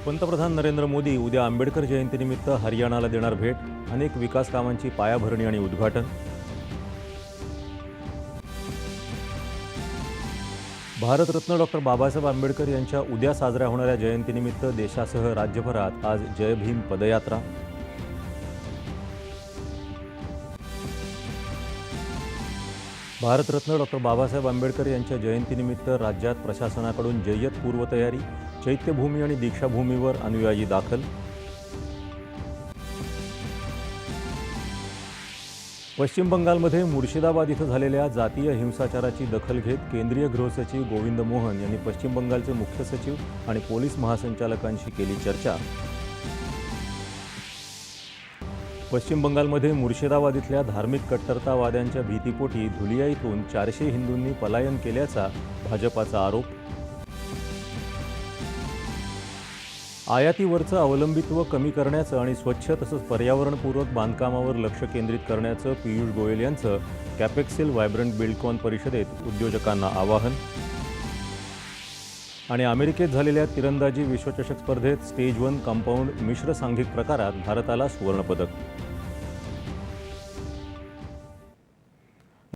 पंतप्रधान नरेंद्र मोदी उद्या आंबेडकर जयंतीनिमित्त हरियाणाला देणार भेट. अनेक विकास कामांची पायाभरणी आणि उद्घाटन. भारतरत्न डॉक्टर बाबासाहेब आंबेडकर यांच्या उद्या साजऱ्या होणाऱ्या जयंतीनिमित्त देशासह राज्यभरात आज जय भीम पदयात्रा. भारतरत्न डॉक्टर बाबासाहेब आंबेडकर यांच्या जयंतीनिमित्त राज्यात प्रशासनाकडून जय्यत पूर्वतयारी. चैत्यभूमी आणि दीक्षाभूमीवर अनुयायी दाखल. पश्चिम बंगालमध्ये मुर्शिदाबाद इथं झालेल्या जातीय हिंसाचाराची दखल घेत केंद्रीय गृहसचिव गोविंद मोहन यांनी पश्चिम बंगालचे मुख्य सचिव आणि पोलीस महासंचालकांशी केली चर्चा. पश्चिम बंगालमध्ये मुर्शिदाबाद इथल्या धार्मिक कट्टरतावाद्यांच्या भीतीपोटी धुलिया इथून 400 हिंदूंनी पलायन केल्याचा भाजपाचा आरोप. आयातीवरचं अवलंबित्व कमी करण्याचं आणि स्वच्छ तसंच पर्यावरणपूरक बांधकामावर लक्ष केंद्रित करण्याचं पीयूष गोयल यांचं कॅपेक्सिल व्हायब्रंट बिल्डकॉन परिषदेत उद्योजकांना आवाहन. आणि अमेरिकेत झालेल्या तिरंदाजी विश्वचषक स्पर्धेत स्टेज 1 कंपाऊंड मिश्र सांघिक प्रकारात भारताला सुवर्णपदक.